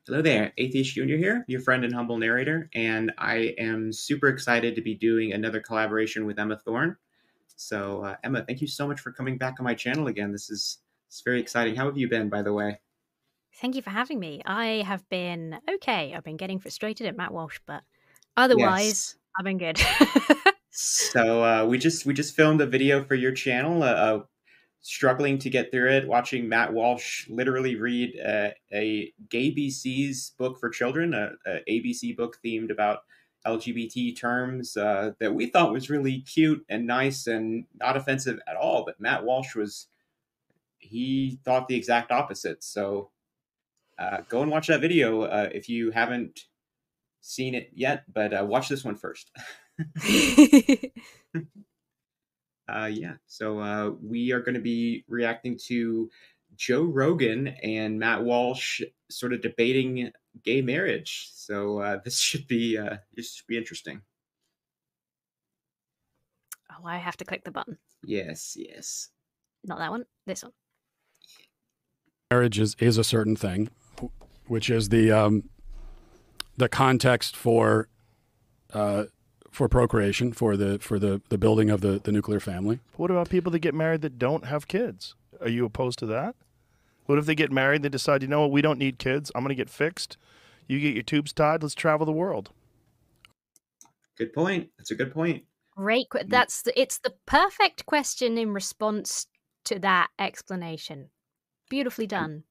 Hello there, Atheist Junior here, your friend and humble narrator, and I am super excited to be doing another collaboration with Emma Thorne. So, Emma, thank you so much for coming back on my channel again. It's very exciting. How have you been, by the way? Thank you for having me. I have been okay. I've been getting frustrated at Matt Walsh, but otherwise, Yes. I've been good. So we just filmed a video for your channel. Struggling to get through it, watching Matt Walsh literally read a Gay BC's book for children, a ABC book themed about LGBT terms that we thought was really cute and nice and not offensive at all. But Matt Walsh he thought the exact opposite. So go and watch that video if you haven't seen it yet, but watch this one first. Yeah, so we are going to be reacting to Joe Rogan and Matt Walsh sort of debating gay marriage. So this should be interesting. Oh, I have to click the button. Yes, yes. Not that one. This one. Marriage is a certain thing, which is the context for procreation, for the building of the nuclear family. What about people that get married that don't have kids? Are you opposed to that? What if they get married, they decide, you know what, we don't need kids, I'm going to get fixed. You get your tubes tied, let's travel the world. Good point. That's a good point. Great. It's the perfect question in response to that explanation. Beautifully done.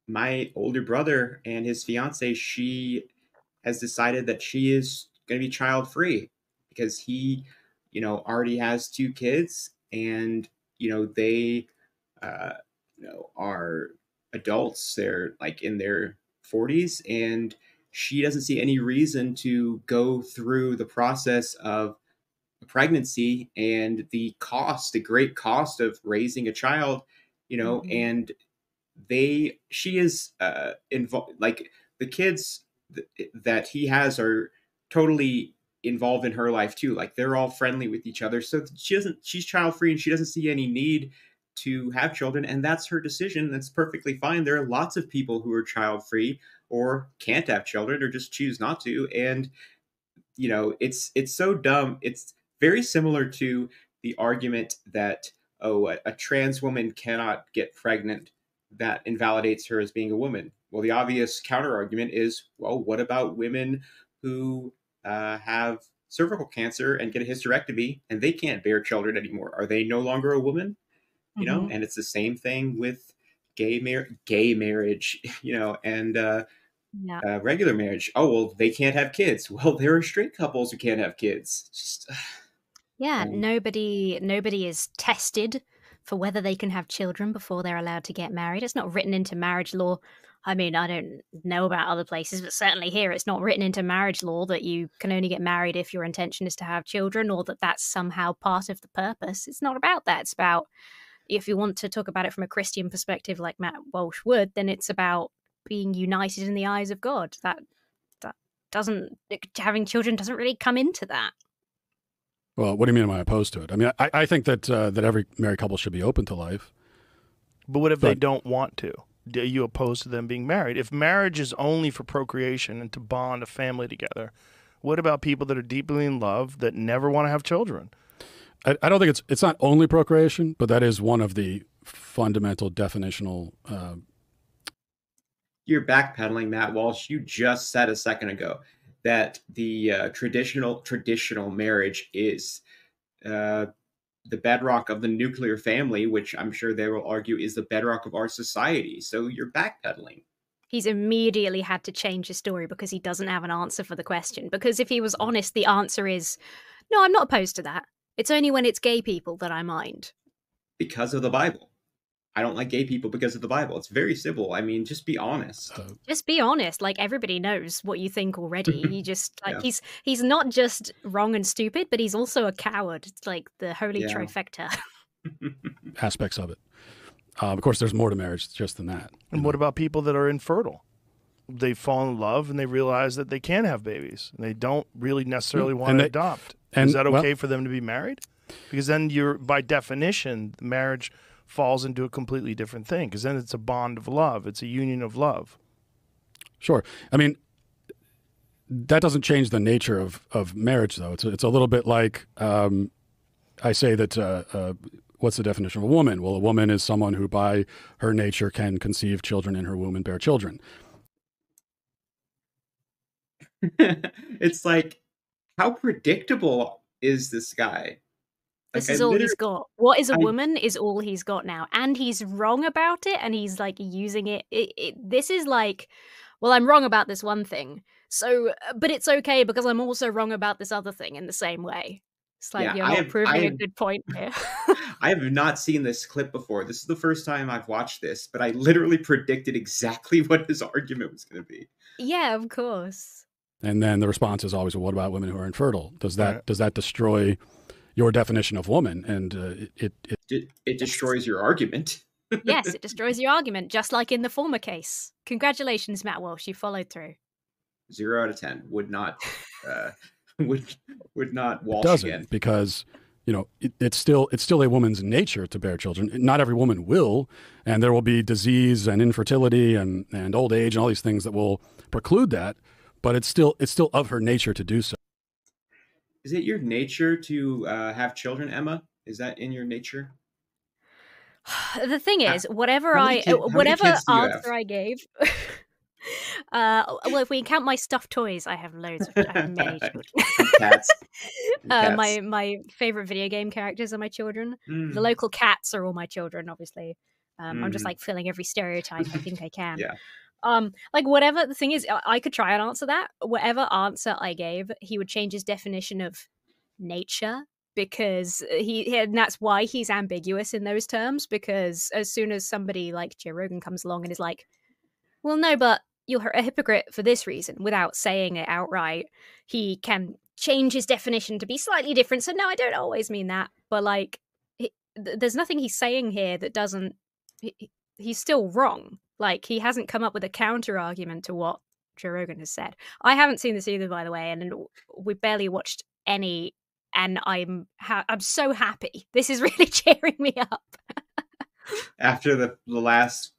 My older brother and his fiance, she has decided that she is going to be child-free because he, already has 2 kids, and, they, are adults. They're like in their 40s, and she doesn't see any reason to go through the process of pregnancy and the great cost of raising a child, and she is involved, like the kids that he has are totally involved in her life too. Like they're all friendly with each other. So she's child free and she doesn't see any need to have children, and that's her decision. That's perfectly fine. There are lots of people who are child free or can't have children or just choose not to. And, it's so dumb. It's very similar to the argument that, a trans woman cannot get pregnant. That invalidates her as being a woman. Well, the obvious counter argument is, well, what about women who have cervical cancer and get a hysterectomy and they can't bear children anymore? Are they no longer a woman? And it's the same thing with gay marriage, and regular marriage. Oh, well, they can't have kids. Well, there are straight couples who can't have kids. Just nobody is tested for whether they can have children before they're allowed to get married. It's not written into marriage law. I mean, I don't know about other places, but certainly here it's not written into marriage law that you can only get married if your intention is to have children, or that that's somehow part of the purpose. It's not about that. It's about, if you want to talk about it from a Christian perspective like Matt Walsh would, then it's about being united in the eyes of God. That doesn't, having children doesn't really come into that. Well, what do you mean am I opposed to it? I mean, I think that every married couple should be open to life. But what if they don't want to? Are you opposed to them being married? If marriage is only for procreation and to bond a family together, what about people that are deeply in love that never want to have children? I don't think it's not only procreation, but that is one of the fundamental definitional. You're backpedaling, Matt Walsh. You just said a second ago that the traditional marriage is the bedrock of the nuclear family, which I'm sure they will argue is the bedrock of our society. So you're backpedaling. He's immediately had to change his story because he doesn't have an answer for the question. Because if he was honest, the answer is, no, I'm not opposed to that. It's only when it's gay people that I mind. Because of the Bible. I don't like gay people because of the Bible. It's very simple. I mean, just be honest. Just be honest. Like, everybody knows what you think already. You just, like, he's not just wrong and stupid, but he's also a coward. It's like the holy trifecta. Aspects of it. Of course, there's more to marriage just than that. And what about people that are infertile? They fall in love and they realize that they can't have babies. And they don't really necessarily want to adopt. Is that okay for them to be married? Because then you're, by definition, marriage falls into a completely different thing, because then it's a bond of love. It's a union of love. Sure. I mean, that doesn't change the nature of marriage, though. It's a little bit like I say that. What's the definition of a woman? Well, a woman is someone who, by her nature, can conceive children in her womb and bear children. It's like, how predictable is this guy? This is all he's got. What is a woman is all he's got now. And he's wrong about it, and he's like using it. This is like, well, I'm wrong about this one thing. So, but it's okay because I'm also wrong about this other thing in the same way. It's like, you're not proving a good point here. I have not seen this clip before. This is the first time I've watched this, but I literally predicted exactly what his argument was going to be. Yeah, of course. And then the response is always, well, what about women who are infertile? Does that destroy your definition of woman? And it destroys your argument. Yes, it destroys your argument, just like in the former case. Congratulations, Matt Walsh, you followed through. 0 out of 10 would not would not Walsh it doesn't, again, because it's still a woman's nature to bear children. Not every woman will, and there will be disease and infertility and old age and all these things that will preclude that. But it's still of her nature to do so. Is it your nature to have children, Emma? Is that in your nature? The thing is, whatever answer I gave. Well, if we count my stuffed toys, I have loads. I have many children. Cats. My favorite video game characters are my children. The local cats are all my children, obviously. I'm just like filling every stereotype I think I can. Yeah. Like whatever the thing is, I could try and answer that. Whatever answer I gave, he would change his definition of nature, because and that's why he's ambiguous in those terms, because as soon as somebody like Joe Rogan comes along and is like, well, no, but you're a hypocrite for this reason, without saying it outright, he can change his definition to be slightly different. So no, I don't always mean that, but like, there's nothing he's saying here that doesn't, he's still wrong. Like, he hasn't come up with a counter argument to what Joe Rogan has said. I haven't seen this either, by the way, and we barely watched any, and I'm so happy. This is really cheering me up. After the last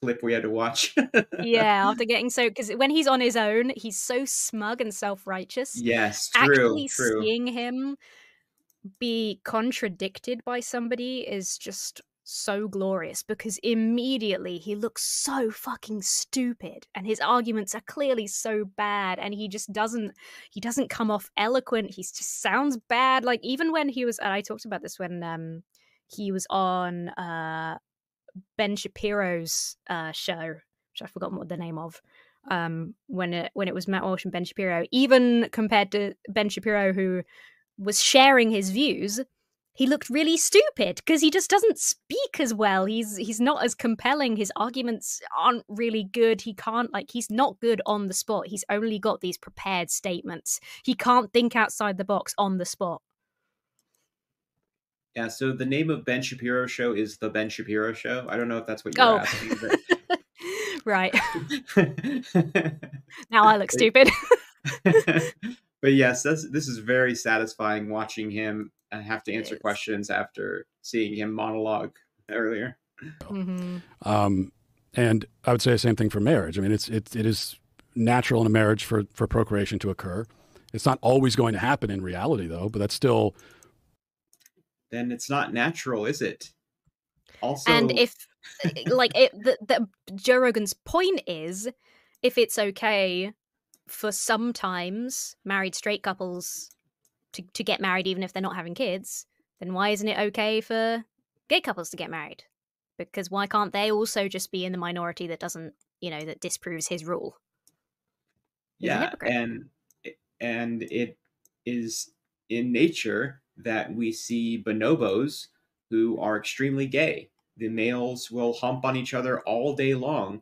clip we had to watch. Yeah, after getting because when he's on his own, he's so smug and self-righteous. Yes, true. Seeing him be contradicted by somebody is just so glorious, because immediately he looks so fucking stupid and his arguments are clearly so bad, and he doesn't come off eloquent. He just sounds bad. Like, even when he was, and I talked about this when he was on Ben Shapiro's show, which I forgot what the name of, when it was Matt Walsh and Ben Shapiro, even compared to Ben Shapiro, who was sharing his views, he looked really stupid because he just doesn't speak as well. He's not as compelling. His arguments aren't really good. He's not good on the spot. He's only got these prepared statements. He can't think outside the box on the spot. Yeah, so the name of Ben Shapiro's show is The Ben Shapiro Show. I don't know if that's what you're asking. But... Right. Now I look stupid. But yes, this is very satisfying watching him have to answer questions after seeing him monologue earlier. Mm-hmm. And I would say the same thing for marriage. I mean, it is natural in a marriage for procreation to occur. It's not always going to happen in reality, though, but that's still... Then it's not natural, is it? Also, and if the Joe Rogan's point is, if it's okay for sometimes married straight couples to get married even if they're not having kids, then why isn't it okay for gay couples to get married? Because why can't they also just be in the minority that doesn't, that disproves his rule? Yeah, and it is in nature that we see bonobos who are extremely gay. The males will hump on each other all day long,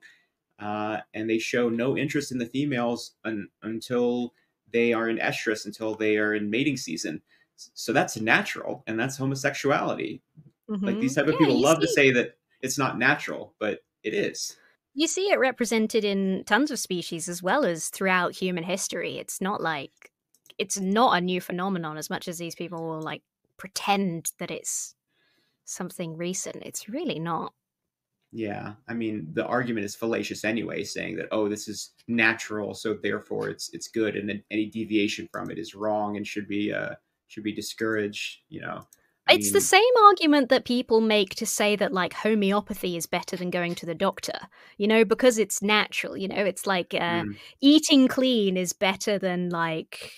and they show no interest in the females until they are in estrus, until they are in mating season. So that's natural, and that's homosexuality. Mm-hmm. Like, these type of people love to say that it's not natural, but it is. You see it represented in tons of species as well as throughout human history. It's not a new phenomenon as much as these people will pretend that it's something recent. It's really not. Yeah, I mean, the argument is fallacious anyway, saying that, oh, this is natural, so therefore it's good, and then any deviation from it is wrong and should be discouraged. You know, I It's the mean, same argument that people make to say that like homeopathy is better than going to the doctor, you know, because it's natural. You know, it's like eating clean is better than like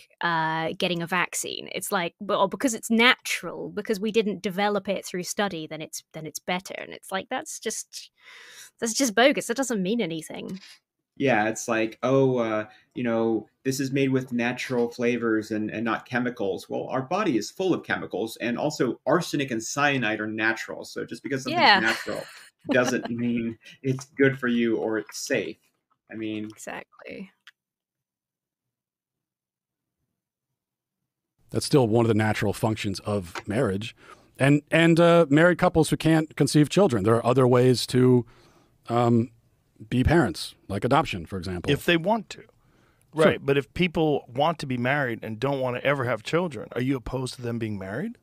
getting a vaccine. It's like, well, because it's natural, because we didn't develop it through study, then it's better. And it's like that's just bogus. That doesn't mean anything. yeah, it's like, oh, you know, this is made with natural flavors and not chemicals. Well, our body is full of chemicals, and also arsenic and cyanide are natural. So just because something's natural doesn't mean it's good for you or it's safe. I mean, exactly. That's still one of the natural functions of marriage, and married couples who can't conceive children. There are other ways to be parents, like adoption, for example. If they want to. Right. Sure. But if people want to be married and don't want to ever have children, are you opposed to them being married?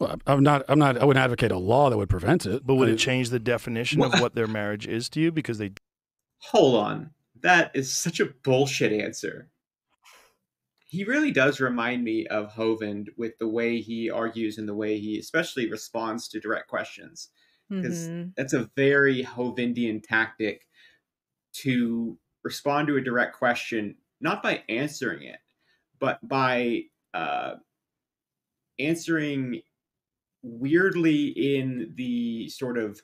Well, I wouldn't advocate a law that would prevent it. But would it change the definition of what their marriage is to you? Because they... Hold on. That is such a bullshit answer. He really does remind me of Hovind with the way he argues and the way he especially responds to direct questions. Because that's a very Hovindian tactic to respond to a direct question, not by answering it, but by answering weirdly in the sort of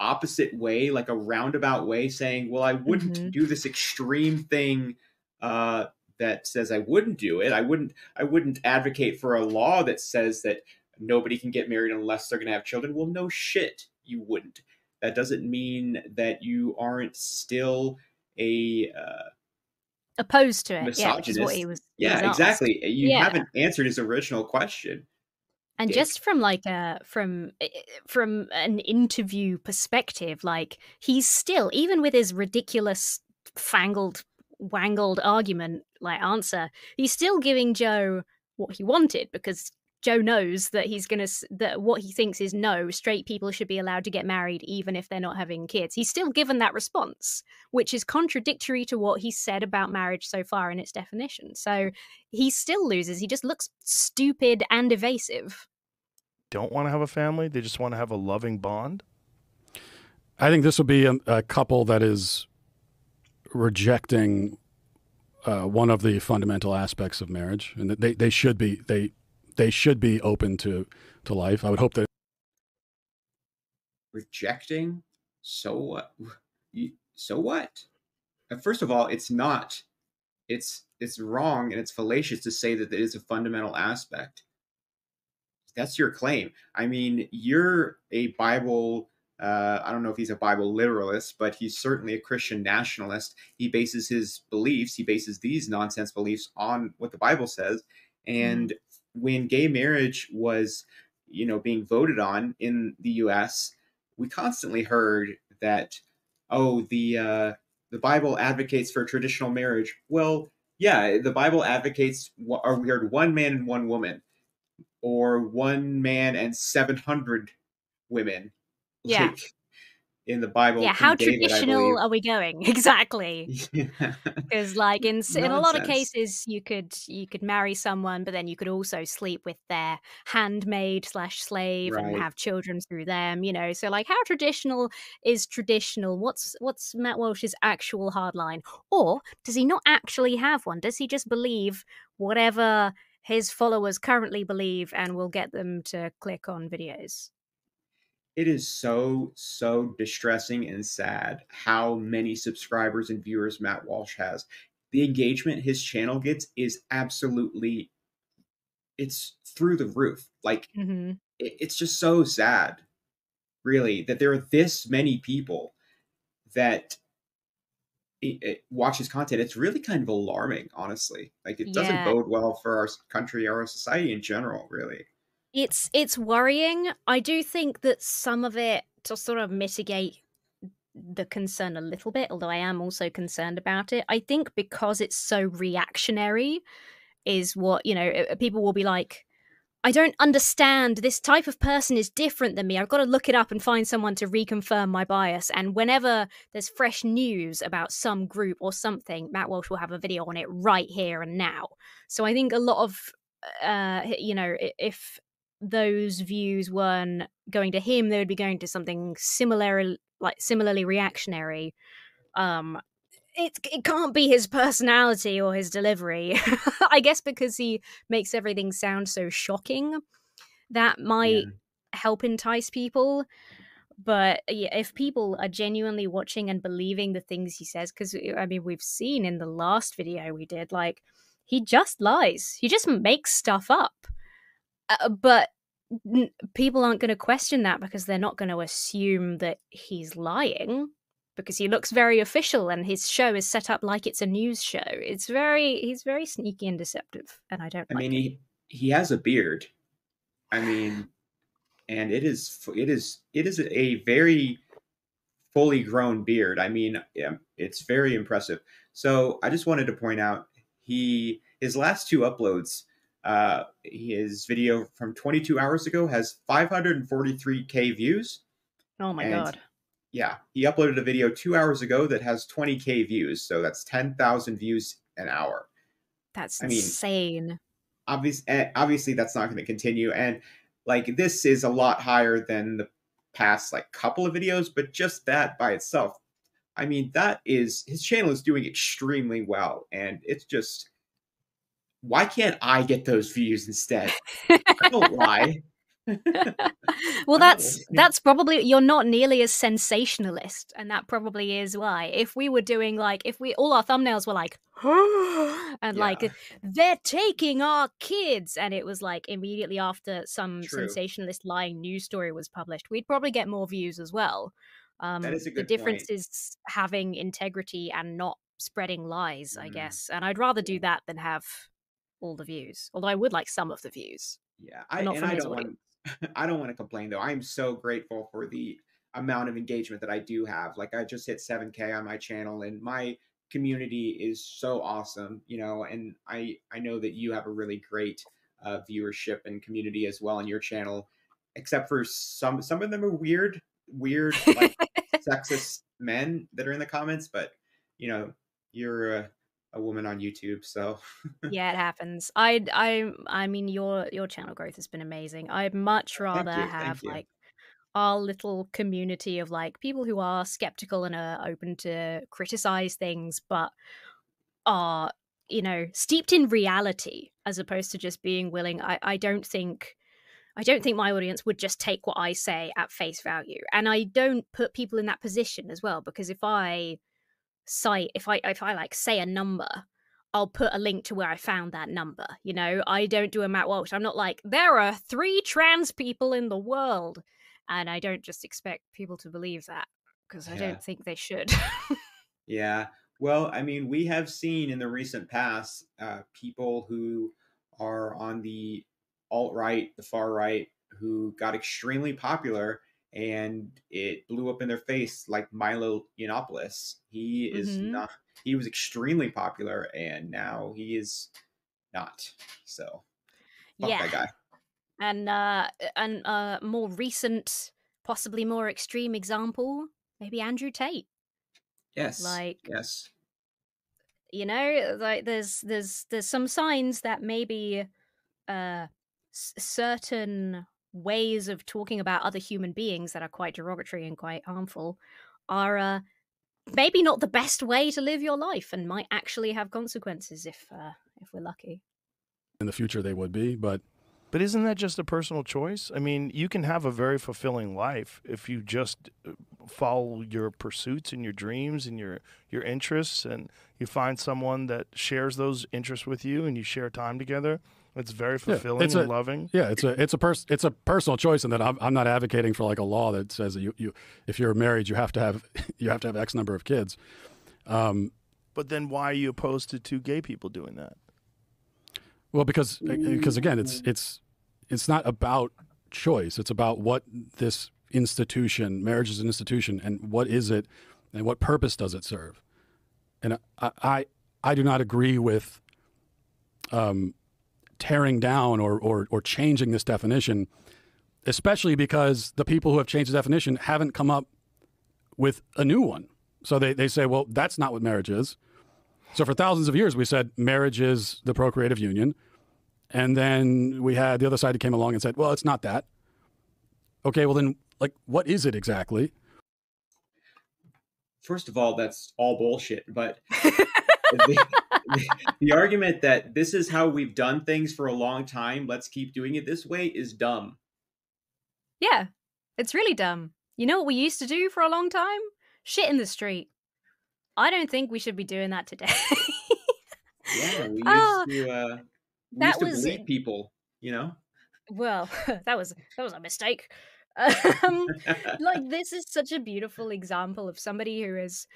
opposite way, like a roundabout way, saying, well, I wouldn't do this extreme thing that says I wouldn't do it. I wouldn't advocate for a law that says that nobody can get married unless they're going to have children. Well, no shit, you wouldn't. That doesn't mean that you aren't still a opposed to it. Misogynist. Yeah, what he was. Yeah, exactly. You haven't answered his original question. And just from like from an interview perspective, like he's still, even with his ridiculous wangled argument like answer, he's still giving Joe what he wanted, because Joe knows that that what he thinks is no, straight people should be allowed to get married even if they're not having kids. He's still given that response, which is contradictory to what he said about marriage so far in its definition. So he still loses. He just looks stupid and evasive. Don't want to have a family? They just want to have a loving bond? I think this will be a couple that is rejecting one of the fundamental aspects of marriage, and they should be open to life. I would hope that. Rejecting? So what? So what? First of all, it's not. It's wrong and it's fallacious to say that it is a fundamental aspect. That's your claim. I mean, you're a Bible. I don't know if he's a Bible literalist, but he's certainly a Christian nationalist. He bases his beliefs, he bases these nonsense beliefs on what the Bible says. And when gay marriage was, being voted on in the U.S., we constantly heard that, oh, the Bible advocates for traditional marriage. Well, yeah, the Bible advocates, or we heard one man and one woman, or one man and 700 women. Yeah. Like in the Bible. Yeah, how traditional are we going? Exactly. Because like in a lot of cases you could marry someone, but then you could also sleep with their handmaid/slave and have children through them, So like, how traditional is traditional? What's Matt Walsh's actual hard line? Or does he not actually have one? Does he just believe whatever his followers currently believe and will get them to click on videos? It is so distressing and sad how many subscribers and viewers Matt Walsh has. The engagement his channel gets is absolutely, it's through the roof. Like, it's just so sad, really, that there are this many people that watch his content. It's really kind of alarming, honestly. Like, it doesn't bode well for our country or our society in general, really. It's worrying. I do think that some of it, to sort of mitigate the concern a little bit, although I am also concerned about it, I think because it's so reactionary is what, people will be like, I don't understand. This type of person is different than me. I've got to look it up and find someone to reconfirm my bias. And whenever there's fresh news about some group or something, Matt Walsh will have a video on it right here and now. So I think a lot of, you know, if those views weren't going to him, they would be going to something similarly reactionary. It can't be his personality or his delivery. I guess because he makes everything sound so shocking, that might help entice people. But yeah, if people are genuinely watching and believing the things he says, because I mean, we've seen in the last video we did, like, he just lies. He just makes stuff up. But people aren't going to question that because they're not going to assume that he's lying, because he looks very official and his show is set up like it's a news show. He's very sneaky and deceptive, and I don't. I mean, he has a beard. I mean, and it is a very fully grown beard. I mean, yeah, it's very impressive. So I just wanted to point out his last 2 uploads. His video from 22 hours ago has 543K views. Oh my God. Yeah, he uploaded a video 2 hours ago that has 20K views. So that's 10,000 views an hour. That's insane. Obviously that's not going to continue. And like, this is a lot higher than the past like couple of videos, but just that by itself, I mean, his channel is doing extremely well. And it's just, why can't I get those views instead? I don't lie. Well, that's probably, you're not nearly as sensationalist, and that probably is why. If we were doing like, if all our thumbnails were like, and like, they're taking our kids, and it was like immediately after some sensationalist lying news story was published, we'd probably get more views as well. That is a good the difference point. is having integrity and not spreading lies, I guess. And I'd rather do that than have all the views. Although I would like some of the views. Yeah, I don't want to complain though. I'm so grateful for the amount of engagement that I do have. Like, I just hit 7K on my channel, and my community is so awesome, you know. And I know that you have a really great viewership and community as well on your channel, except for some of them are weird like sexist men that are in the comments. But you know, you're a woman on YouTube, so yeah, it happens. I mean, your channel growth has been amazing. I'd much rather have like our little community of like people who are skeptical and are open to criticize things, but are, you know, steeped in reality, as opposed to just being willing. I don't think my audience would just take what I say at face value, and I don't put people in that position as well, because if I like say a number, I'll put a link to where I found that number. You know, I don't do a Matt Walsh. I'm not like, there are 3 trans people in the world, and I don't just expect people to believe that, because I don't think they should. Yeah. Well, I mean, we have seen in the recent past people who are on the alt-right, the far right, who got extremely popular, and it blew up in their face, like Milo Yiannopoulos. He is not. He was extremely popular, and now he is not. So, fuck that guy. And more recent, possibly more extreme example, maybe Andrew Tate. Yes. You know, like there's some signs that maybe certain ways of talking about other human beings that are quite derogatory and quite harmful are maybe not the best way to live your life, and might actually have consequences if we're lucky. In the future they would be, but isn't that just a personal choice? I mean, you can have a very fulfilling life if you just follow your pursuits and your dreams and your interests, and you find someone that shares those interests with you, and you share time together. It's very fulfilling and loving. Yeah, it's a personal choice, in that I'm not advocating for like a law that says that you if you're married you have to have X number of kids. But then why are you opposed to 2 gay people doing that? Well, because again, it's not about choice. It's about what this institution, marriage is an institution, and what is it, and what purpose does it serve. And I do not agree with tearing down or changing this definition, especially because the people who have changed the definition haven't come up with a new one. So they say, well, that's not what marriage is. So for thousands of years, we said marriage is the procreative union. And then we had the other side that came along and said, well, it's not that. Okay, well then, like, what is it exactly? First of all, that's all bullshit. But the argument that this is how we've done things for a long time, let's keep doing it this way, is dumb. Yeah, it's really dumb. You know what we used to do for a long time? Shit in the street. I don't think we should be doing that today. Yeah, we used to believe people, you know? Well, that was a mistake. Like, this is such a beautiful example of somebody who is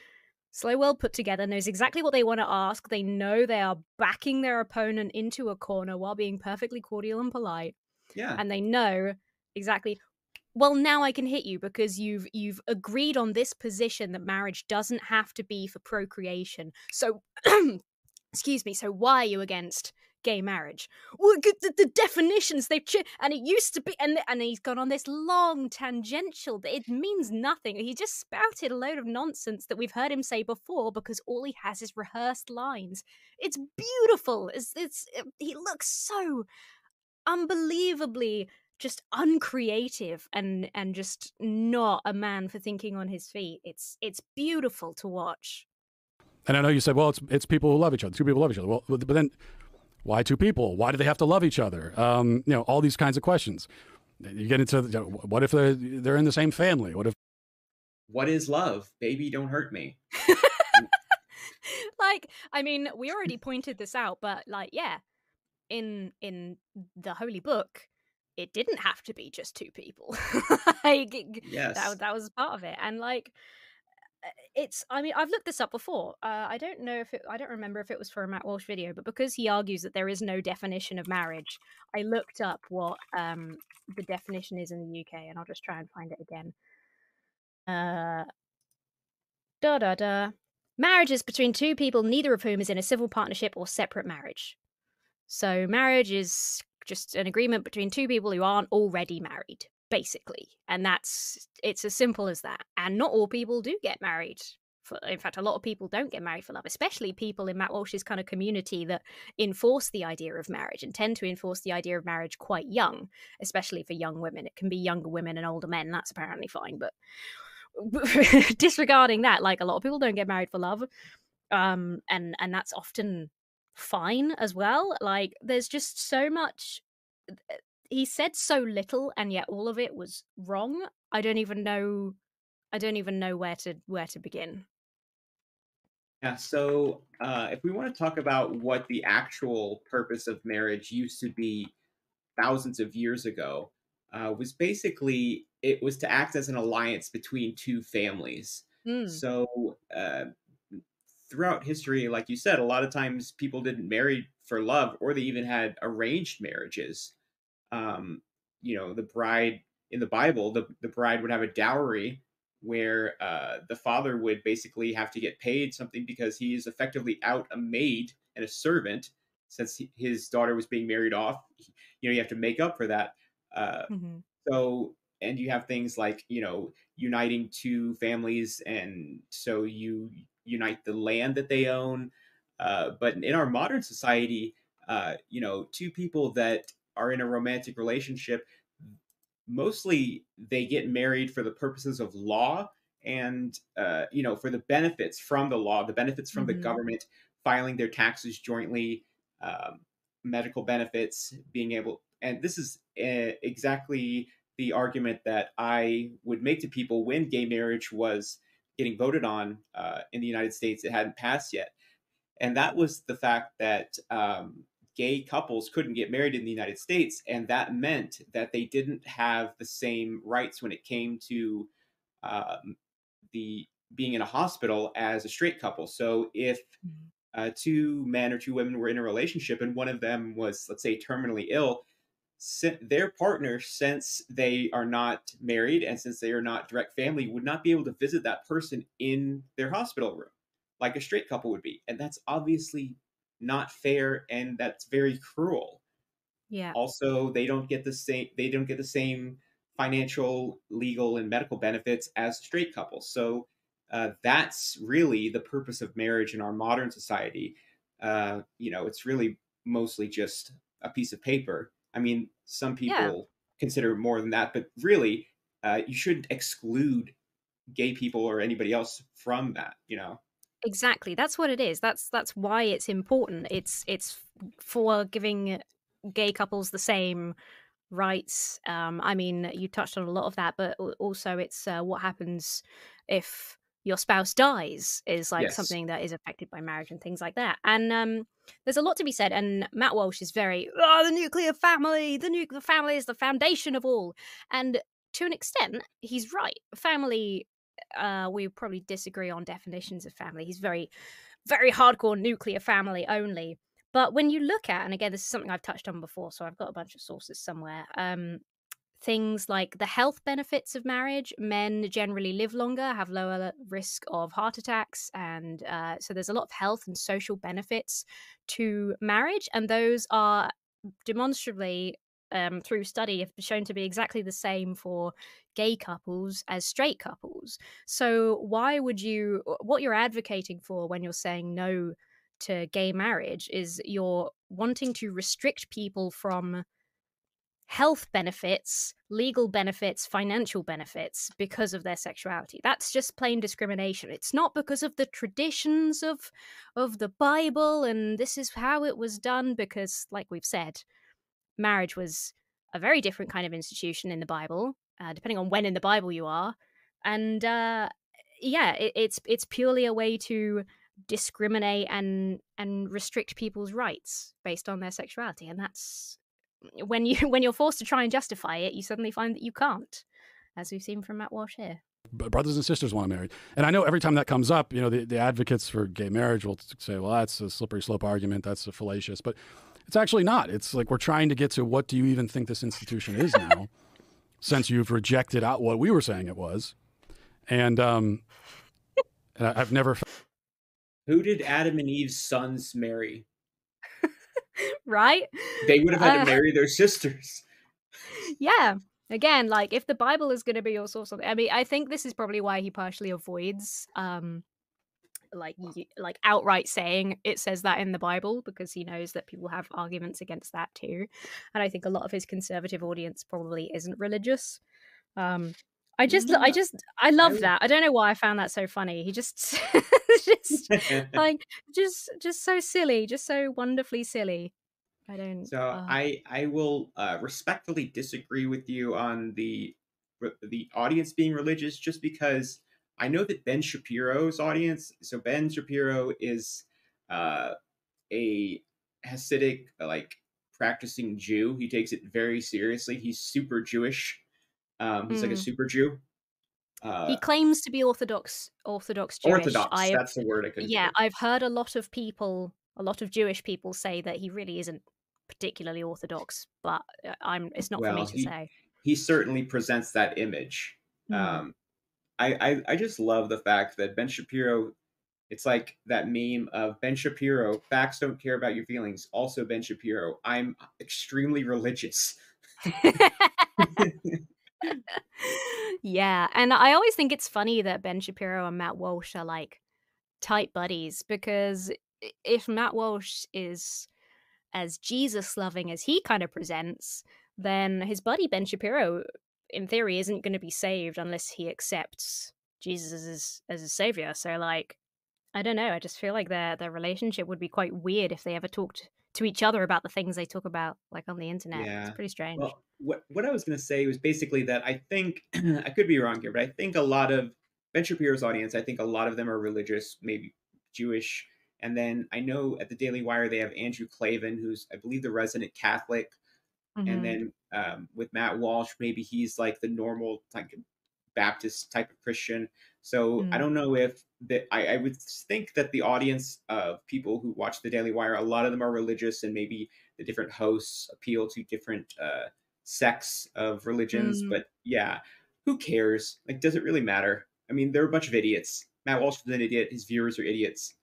so well put together, knows exactly what they want to ask. They know they are backing their opponent into a corner while being perfectly cordial and polite. Yeah. And they know exactly, well, now I can hit you because you've agreed on this position that marriage doesn't have to be for procreation. So, excuse me, so why are you against gay marriage? Well, the definitions they've and it used to be, and he's gone on this long tangential that it means nothing. He just spouted a load of nonsense that we've heard him say before because all he has is rehearsed lines. It's beautiful. He looks so unbelievably just uncreative and just not a man for thinking on his feet. It's beautiful to watch. And I know you said, well, it's people who love each other. Two people love each other. Well, but then why two people? Why do they have to love each other? You know, all these kinds of questions. You get into what if they're in the same family? What is love? Baby, don't hurt me. Like, I mean, we already pointed this out, but like, yeah, in the Holy Book, it didn't have to be just two people. Like, yes, that was part of it. And like, I mean, I've looked this up before. I don't remember if it was for a Matt Walsh video, but because he argues that there is no definition of marriage, I looked up what the definition is in the UK, and I'll just try and find it again. Marriage is between two people, neither of whom is in a civil partnership or separate marriage. So marriage is just an agreement between two people who aren't already married, basically. And it's as simple as that. And not all people do get married. In fact, a lot of people don't get married for love, especially people in Matt Walsh's kind of community that enforce the idea of marriage and tend to enforce the idea of marriage quite young, especially for young women. It can be younger women and older men. That's apparently fine. But disregarding that, like, a lot of people don't get married for love. And that's often fine as well. Like, there's just so much. He said so little, and yet all of it was wrong. I don't even know where to begin. Yeah, so if we want to talk about what the actual purpose of marriage used to be thousands of years ago, was basically, it was to act as an alliance between two families. So throughout history, like you said, a lot of times people didn't marry for love, or they even had arranged marriages. You know, the bride in the Bible, the bride would have a dowry where the father would basically have to get paid something because he is effectively out a maid and a servant since his daughter was being married off. You know, you have to make up for that. So, and you have things like, you know, uniting two families, and so you unite the land that they own. But in our modern society, you know, two people that are in a romantic relationship, mostly they get married for the purposes of law and, you know, for the benefits from the law, the benefits from the government, filing their taxes jointly, medical benefits, being able, and this is exactly the argument that I would make to people when gay marriage was getting voted on in the United States. It hadn't passed yet. And that was the fact that gay couples couldn't get married in the United States, and that meant that they didn't have the same rights when it came to the being in a hospital as a straight couple. So if two men or two women were in a relationship and one of them was, let's say, terminally ill, their partner, since they are not married and since they are not direct family, would not be able to visit that person in their hospital room like a straight couple would be. And that's obviously not fair, and that's very cruel. Yeah. Also, they don't get the same financial, legal, and medical benefits as straight couples. So that's really the purpose of marriage in our modern society. It's really mostly just a piece of paper. I mean, some people consider it more than that, but really, you shouldn't exclude gay people or anybody else from that, Exactly. That's what it is. That's why it's important. It's for giving gay couples the same rights. I mean, you touched on a lot of that, but also it's what happens if your spouse dies is like something that is affected by marriage and things like that. And there's a lot to be said. And Matt Walsh is very, the nuclear family, the nuclear family is the foundation of all. And to an extent, he's right. Family, we probably disagree on definitions of family. He's very, very hardcore nuclear family only. But when you look at, and again, this is something I've touched on before, so I've got a bunch of sources somewhere, things like the health benefits of marriage. Men generally live longer, have lower risk of heart attacks, and so there's a lot of health and social benefits to marriage, and those are demonstrably, through study, have been shown to be exactly the same for gay couples as straight couples. So why would you, what you're advocating for when you're saying no to gay marriage is you're wanting to restrict people from health benefits, legal benefits, financial benefits because of their sexuality. That's just plain discrimination. It's not because of the traditions of the Bible and this is how it was done, because like we've said, marriage was a very different kind of institution in the Bible, depending on when in the Bible you are. And it's purely a way to discriminate and restrict people's rights based on their sexuality. And that's when you're forced to try and justify it, you suddenly find that you can't, as we've seen from Matt Walsh here. Brothers and sisters want to marry. And I know every time that comes up, the advocates for gay marriage will say, well, that's a slippery slope argument. That's a fallacious. But it's actually not. It's like we're trying to get to what do you even think this institution is now, since you've rejected out what we were saying it was. And I've never... Who did Adam and Eve's sons marry? Right? They would have had to marry their sisters. Yeah. Again, like, if the Bible is going to be your source of... I mean, I think this is probably why he partially avoids, like outright saying it says that in the Bible, because he knows that people have arguments against that too. And I think a lot of his conservative audience probably isn't religious. I love that. I don't know why I found that so funny. He just, just so silly, just so wonderfully silly. I will respectfully disagree with you on the audience being religious, just because I know that Ben Shapiro's audience. So Ben Shapiro is a Hasidic practicing Jew. He takes it very seriously. He's super Jewish. He's like a super Jew. He claims to be Orthodox Jewish. That's the word I couldn't. Yeah, I've heard a lot of Jewish people say that he really isn't particularly Orthodox, but it's not for me to say. He certainly presents that image. I just love the fact that Ben Shapiro, it's like that meme of Ben Shapiro, facts don't care about your feelings. Also Ben Shapiro, I'm extremely religious. Yeah, and I always think it's funny that Ben Shapiro and Matt Walsh are like tight buddies, because if Matt Walsh is as Jesus loving as he kind of presents, then his buddy Ben Shapiro, in theory, isn't going to be saved unless he accepts Jesus as a savior. So, like, I don't know. I just feel like their relationship would be quite weird if they ever talked to each other about the things they talk about, like, on the internet. Yeah. It's pretty strange. Well, what I was going to say was basically that I think, I could be wrong here, but I think a lot of Ben Shapiro's audience, I think a lot of them are religious, maybe Jewish. And then I know at the Daily Wire, they have Andrew Klavan, who's, I believe, the resident Catholic. Mm-hmm. And then with Matt Walsh, maybe he's like the normal like Baptist type of Christian. So I don't know if I would think that the audience of people who watch the Daily Wire, a lot of them are religious, and maybe the different hosts appeal to different sects of religions. But yeah, who cares? Like, does it really matter? I mean, they're a bunch of idiots. Matt Walsh is an idiot. His viewers are idiots.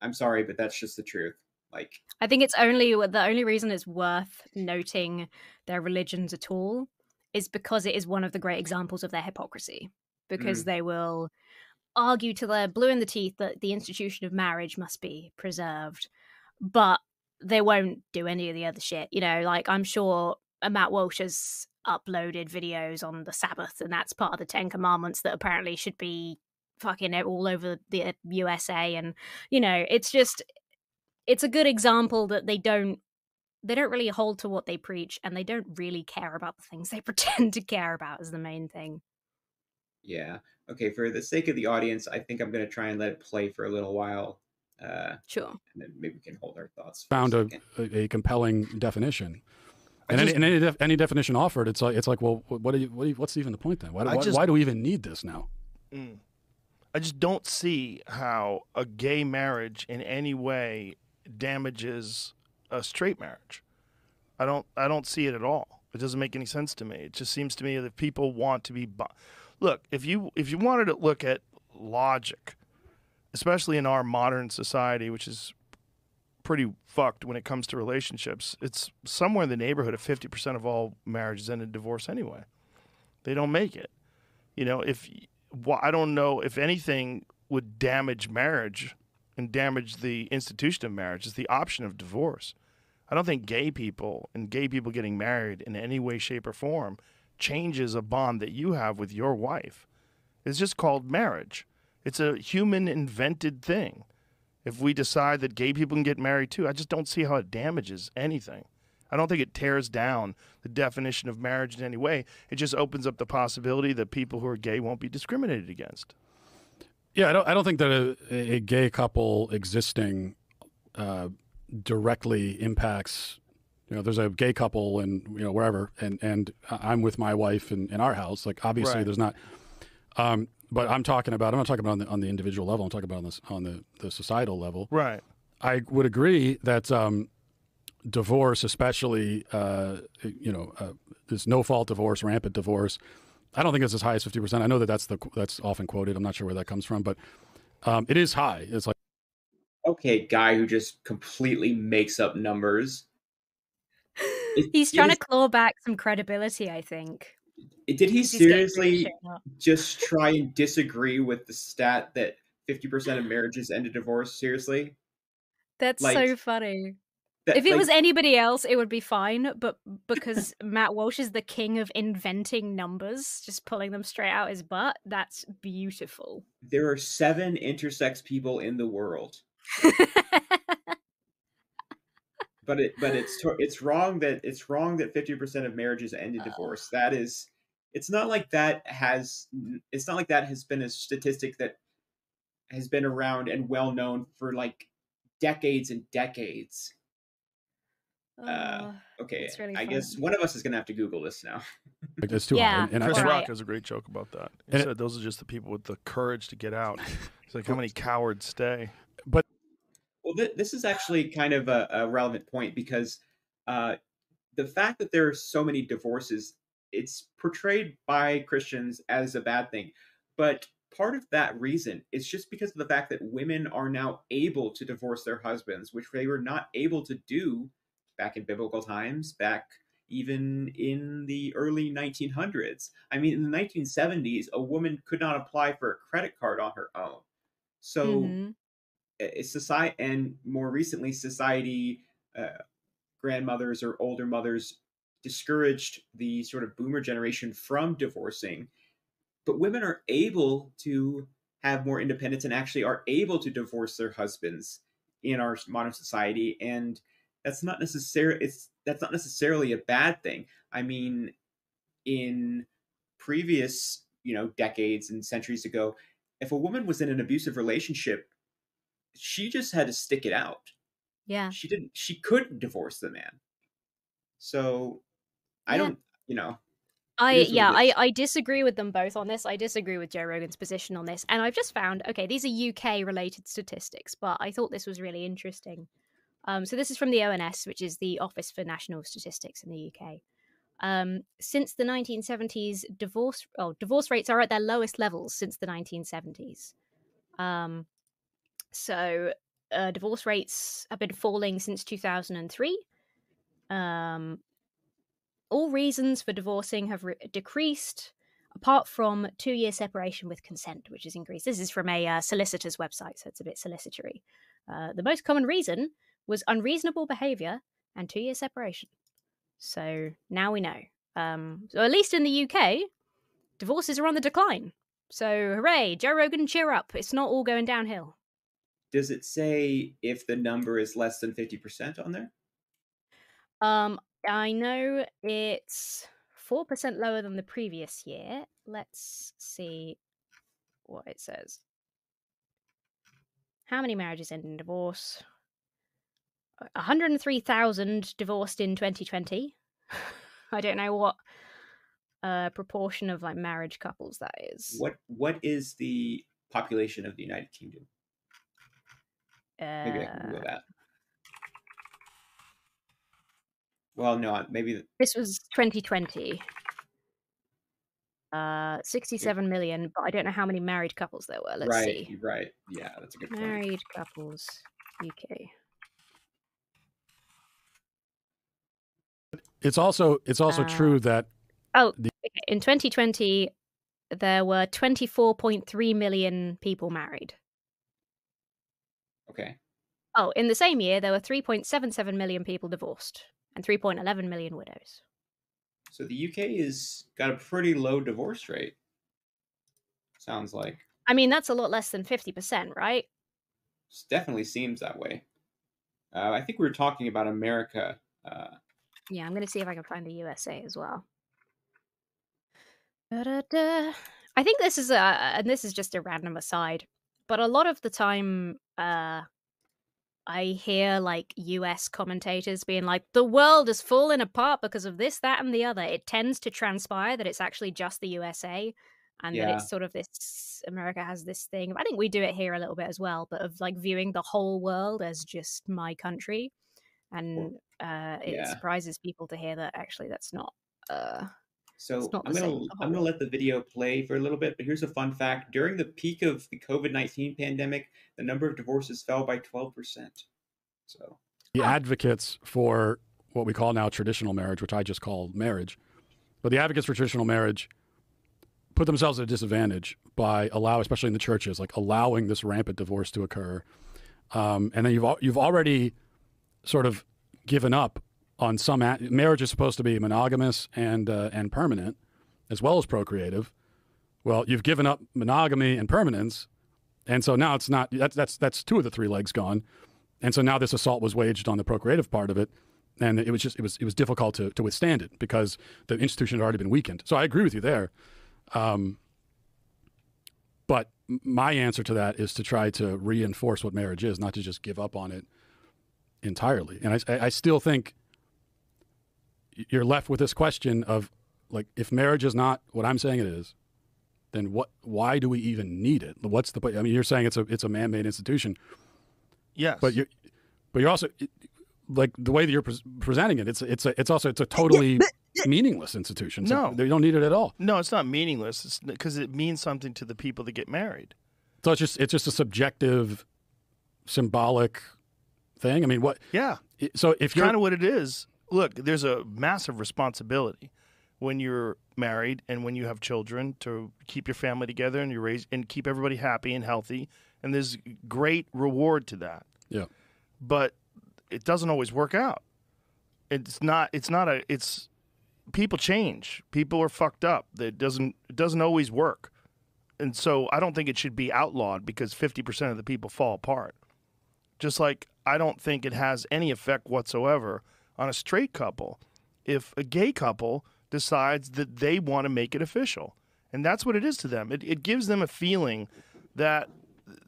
I'm sorry, but that's just the truth. Like, I think the only reason it's worth noting their religions at all is because it is one of the great examples of their hypocrisy. Because they will argue till they're blue in the teeth that the institution of marriage must be preserved, but they won't do any of the other shit. You know, like, I'm sure Matt Walsh has uploaded videos on the Sabbath, and that's part of the 10 Commandments that apparently should be fucking all over the USA. And, you know, it's a good example that they don't really hold to what they preach, and they don't really care about the things they pretend to care about is the main thing. Yeah. Okay, for the sake of the audience, I think I'm going to try and let it play for a little while. Sure. And then maybe we can hold our thoughts. Found a compelling definition. And any definition offered, it's like, well, what's even the point then? Why do we even need this now? I just don't see how a gay marriage in any way damages a straight marriage. I don't see it at all. It doesn't make any sense to me. It just seems to me that people want to be look, if you wanted to look at logic, especially in our modern society, which is pretty fucked when it comes to relationships, it's somewhere in the neighborhood of 50% of all marriages end in divorce anyway. They don't make it. You know, I don't know if anything would damage marriage and damage the institution of marriage is the option of divorce. I don't think gay people getting married in any way, shape, or form changes a bond that you have with your wife. It's just called marriage. It's a human invented thing. If we decide that gay people can get married too, I just don't see how it damages anything. I don't think it tears down the definition of marriage in any way. It just opens up the possibility that people who are gay won't be discriminated against. Yeah, I don't think that a gay couple existing directly impacts. You know, there's a gay couple and, you know, wherever, and I'm with my wife in our house. Like, obviously, right. There's not. But I'm not talking about on the individual level. I'm talking about on the societal level. Right. I would agree that divorce, especially, this no-fault divorce, rampant divorce, I don't think it's as high as 50%. I know that's often quoted. I'm not sure where that comes from, but it is high. It's like, okay, guy who just completely makes up numbers. He's trying to claw back some credibility, I think. Did he seriously just try and disagree with the stat that 50% of marriages end in divorce? Seriously? That's so funny. If it was anybody else, it would be fine. But because Matt Walsh is the king of inventing numbers, just pulling them straight out his butt, that's beautiful. There are 7 intersex people in the world. But it's wrong that 50% of marriages end in divorce. That is, it's not like that has been a statistic that has been around and well known for like decades and decades. Okay, really I guess one of us is gonna have to Google this now. It's too hard. And Chris Rock has a great joke about that. He said those are just the people with the courage to get out. It's like, how many cowards stay? But well, this is actually kind of a relevant point because the fact that there are so many divorces, it's portrayed by Christians as a bad thing. But part of that reason is just because of the fact that women are now able to divorce their husbands, which they were not able to do back in biblical times, back even in the early 1900s. I mean, in the 1970s, a woman could not apply for a credit card on her own. So society, and more recently, society, grandmothers or older mothers discouraged the sort of boomer generation from divorcing. But women are able to have more independence and actually are able to divorce their husbands in our modern society. And that's not necessarily a bad thing. I mean, in previous, decades and centuries ago, if a woman was in an abusive relationship, she just had to stick it out. Yeah. She couldn't divorce the man. So I don't, I disagree with them both on this. I disagree with Joe Rogan's position on this. And I've just found, okay, these are UK related statistics, but I thought this was really interesting. So this is from the ONS, which is the Office for National Statistics in the UK. Since the 1970s, divorce rates are at their lowest levels since the 1970s. So divorce rates have been falling since 2003. All reasons for divorcing have decreased, apart from 2-year separation with consent, which has increased. This is from a solicitor's website, so it's a bit solicitory. The most common reason was unreasonable behaviour and 2-year separation. So now we know. So at least in the UK, divorces are on the decline. So hooray, Joe Rogan, cheer up. It's not all going downhill. Does it say if the number is less than 50% on there? I know it's 4% lower than the previous year. Let's see what it says. How many marriages end in divorce? 103,000 divorced in 2020. I don't know what proportion of like marriage couples that is. What is the population of the United Kingdom? Maybe I can Google that. Well, no, maybe this was 2020. 67 million, but I don't know how many married couples there were. Let's see. Right. Yeah, that's a good point. Married couples, UK. It's also true that in 2020 there were 24.3 million people married. Okay. Oh, in the same year there were 3.77 million people divorced and 3.11 million widows. So the UK has got a pretty low divorce rate. Sounds like. I mean, that's a lot less than 50%, right? It definitely seems that way. I think we were talking about America. Yeah, I'm going to see if I can find the USA as well. I think this is and this is just a random aside, but a lot of the time I hear like US commentators being like, the world is falling apart because of this, that, and the other. It tends to transpire that it's actually just the USA and that it's sort of this, America has this thing. I think we do it here a little bit as well, but of like viewing the whole world as just my country. And it surprises people to hear that actually that's not. So I'm gonna let the video play for a little bit, but here's a fun fact. During the peak of the COVID-19 pandemic, the number of divorces fell by 12%. So the advocates for what we call now traditional marriage, which I just call marriage, but the advocates for traditional marriage put themselves at a disadvantage by especially in the churches, like allowing this rampant divorce to occur. And then you've already sort of given up on some marriage is supposed to be monogamous and permanent, as well as procreative. Well, you've given up monogamy and permanence, and so now it's not. That's 2 of the 3 legs gone, and so now this assault was waged on the procreative part of it, and it was difficult to withstand it because the institution had already been weakened. So I agree with you there, but my answer to that is to try to reinforce what marriage is, not to just give up on it entirely. And I still think you're left with this question of, like, if marriage is not what I'm saying it is, then why do we even need it? What's the point? I mean, you're saying it's a man-made institution. Yes. But you're also, like, the way that you're presenting it, it's a totally meaningless institution. So no, they don't need it at all. No, it's not meaningless. It's because it means something to the people that get married. So it's just a subjective, symbolic thing. I mean, what? Yeah. So if you're kind of what it is. Look, there's a massive responsibility when you're married and when you have children to keep your family together and keep everybody happy and healthy. And there's great reward to that. Yeah. But it doesn't always work out. It's people change. People are fucked up. It doesn't always work. And so I don't think it should be outlawed because 50% of the people fall apart. Just like I don't think it has any effect whatsoever on a straight couple if a gay couple decides that they want to make it official. And that's what it is to them. It gives them a feeling that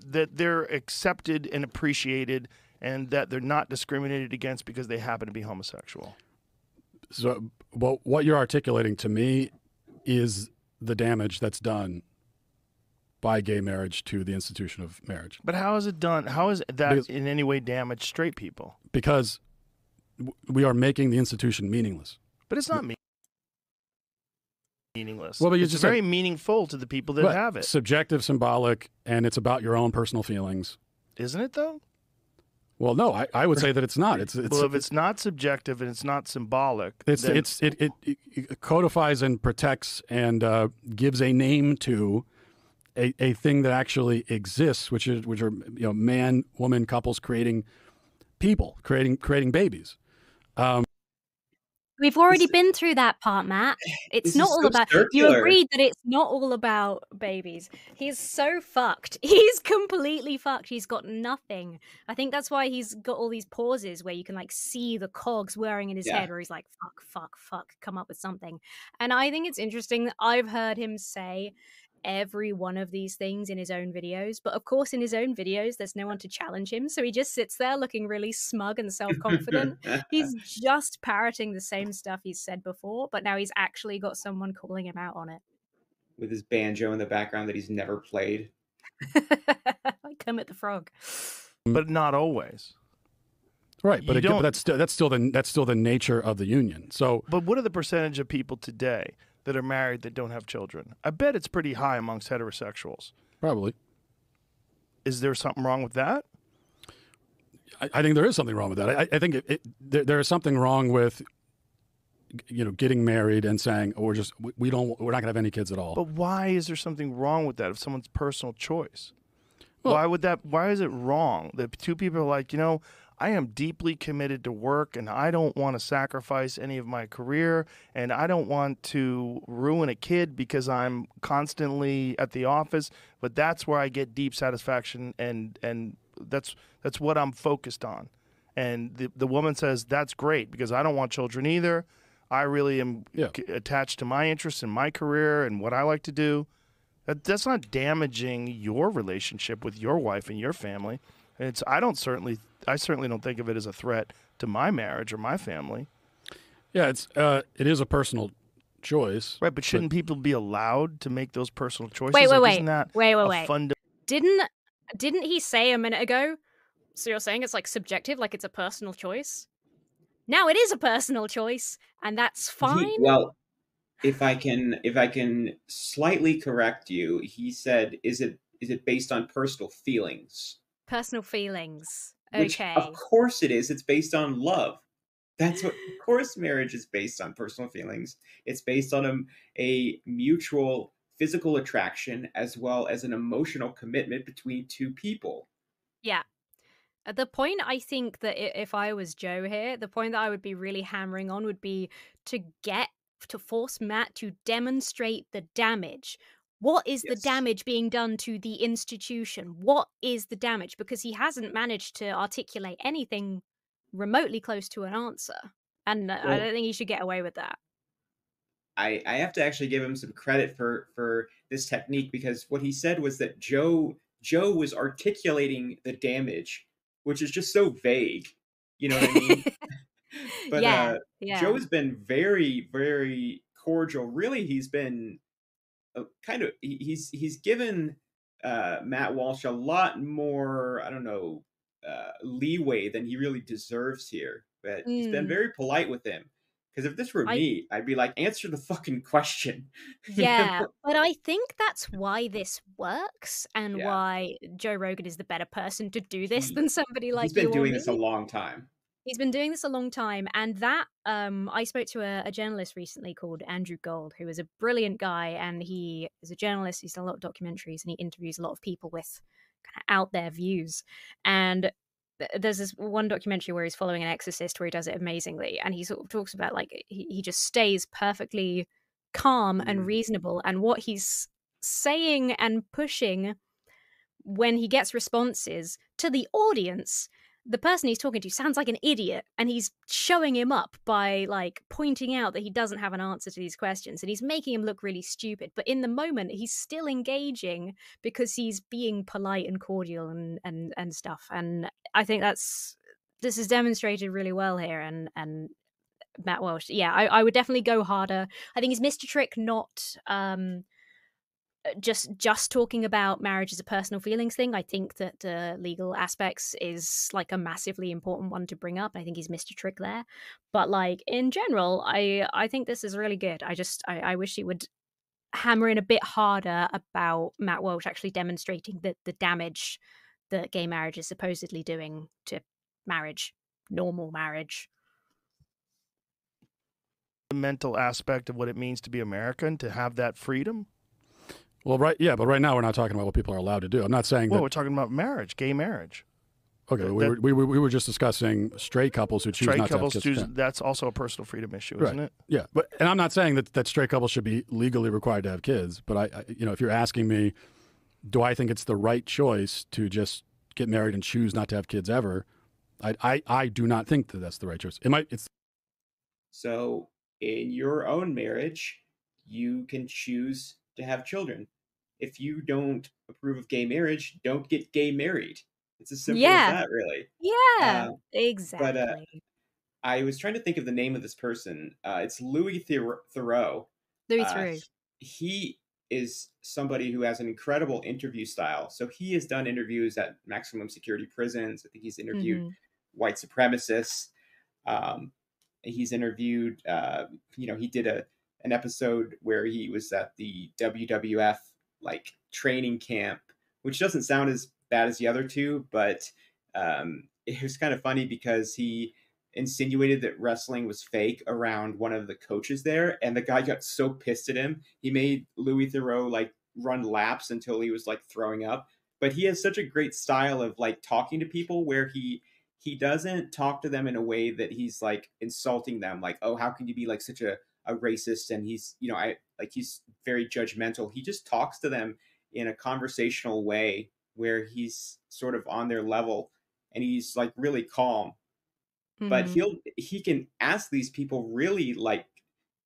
they're accepted and appreciated and that they're not discriminated against because they happen to be homosexual. So what you're articulating to me is the damage that's done by gay marriage to the institution of marriage. But how is it done? How is that in any way damaged straight people? Because we are making the institution meaningless. But it's not meaningless. Well, but it's very meaningful to the people that have it. Subjective, symbolic, and it's about your own personal feelings. Isn't it, though? Well, no, I would say that it's not. It's well, if it's not subjective and it's not symbolic, it codifies and protects and gives a name to a thing that actually exists, which are man woman couples creating people, creating babies. We've already been through that part, Matt. It's not all about... Circular. You agreed that it's not all about babies. He's so fucked. He's completely fucked. He's got nothing. I think that's why he's got all these pauses where you can like see the cogs whirring in his head where he's like, fuck, come up with something. And I think it's interesting that I've heard him say every one of these things in his own videos, but of course in his own videos there's no one to challenge him, so he just sits there looking really smug and self-confident. He's just parroting the same stuff he's said before, but now he's actually got someone calling him out on it with his banjo in the background that he's never played. Like Kermit the Frog. But not always. Right, but again, that's still the nature of the union. So, but what are the percentage of people today that are married that don't have children? I bet it's pretty high amongst heterosexuals. Probably. Is there something wrong with that? I think there is something wrong with that. I think there is something wrong with getting married and saying, oh, we're not going to have any kids at all. But why is there something wrong with that if someone's personal choice? Well, why is it wrong that two people are like, I am deeply committed to work and I don't want to sacrifice any of my career and I don't want to ruin a kid because I'm constantly at the office, but that's where I get deep satisfaction and that's what I'm focused on. And the woman says, that's great because I don't want children either. I really am attached to my interests in my career and what I like to do. That's not damaging your relationship with your wife and your family. And I certainly don't think of it as a threat to my marriage or my family. Yeah, it is a personal choice. Right, but shouldn't people be allowed to make those personal choices? Wait. Didn't he say a minute ago, so you're saying it's like subjective, like it's a personal choice? Now it is a personal choice, and that's fine? Well, if I can slightly correct you, he said, is it based on personal feelings? Personal feelings. Which, okay. Of course it is. It's based on love. Of course marriage is based on personal feelings. It's based on a mutual physical attraction as well as an emotional commitment between two people. Yeah. The point I think that if I was Joe here, the point that I would be really hammering on would be to force Matt to demonstrate the damage. What is the damage being done to the institution? What is the damage? Because he hasn't managed to articulate anything remotely close to an answer. And I don't think he should get away with that. I have to actually give him some credit for this technique, because what he said was that Joe was articulating the damage, which is just so vague. You know what I mean? But Joe has been very, very cordial. Really, he's been he's given Matt Walsh a lot more, leeway than he really deserves here. But he's been very polite with him. Because if this were me, I'd be like, answer the fucking question. Yeah, but I think that's why this works and why Joe Rogan is the better person to do this than somebody like you. He's been doing this a long time. He's been doing this a long time, and that I spoke to a journalist recently called Andrew Gold, who is a brilliant guy, and he is a journalist. He's done a lot of documentaries, and he interviews a lot of people with kind of out there views. And there's this one documentary where he's following an exorcist where he does it amazingly, and he sort of talks about like he just stays perfectly calm and reasonable, and what he's saying and pushing when he gets responses to the audience. The person he's talking to sounds like an idiot, and he's showing him up by like pointing out that he doesn't have an answer to these questions, and he's making him look really stupid. But in the moment, he's still engaging because he's being polite and cordial and stuff. And I think this is demonstrated really well here. And Matt Walsh, I would definitely go harder. I think he's missed a trick not just talking about marriage as a personal feelings thing. I think that the legal aspects is like a massively important one to bring up. I think he's missed a trick there. But like in general, I think this is really good. I wish he would hammer in a bit harder about Matt Walsh actually demonstrating the damage that gay marriage is supposedly doing to marriage, normal marriage. The mental aspect of what it means to be American, to have that freedom. Well, but right now we're not talking about what people are allowed to do. I'm not saying that. We're talking about marriage, gay marriage. Okay, we were just discussing straight couples who choose not to have kids. That's also a personal freedom issue, isn't it? Yeah, and I'm not saying that straight couples should be legally required to have kids. But I if you're asking me, do I think it's the right choice to just get married and choose not to have kids ever? I do not think that that's the right choice. So in your own marriage, you can choose to have children. If you don't approve of gay marriage, don't get gay married. It's as simple as that, really. Yeah, exactly. But I was trying to think of the name of this person. It's Louis Theroux. Louis Theroux. He is somebody who has an incredible interview style. So he has done interviews at maximum security prisons. I think he's interviewed white supremacists. He's interviewed, he did an episode where he was at the WWF training camp, which doesn't sound as bad as the other two, but it was kind of funny because he insinuated that wrestling was fake around one of the coaches there, and the guy got so pissed at him, he made Louis Theroux run laps until he was throwing up. But he has such a great style of talking to people where he doesn't talk to them in a way that he's insulting them, oh, how can you be such a racist, and he's he's very judgmental. He just talks to them in a conversational way where he's sort of on their level, and he's really calm. But he can ask these people really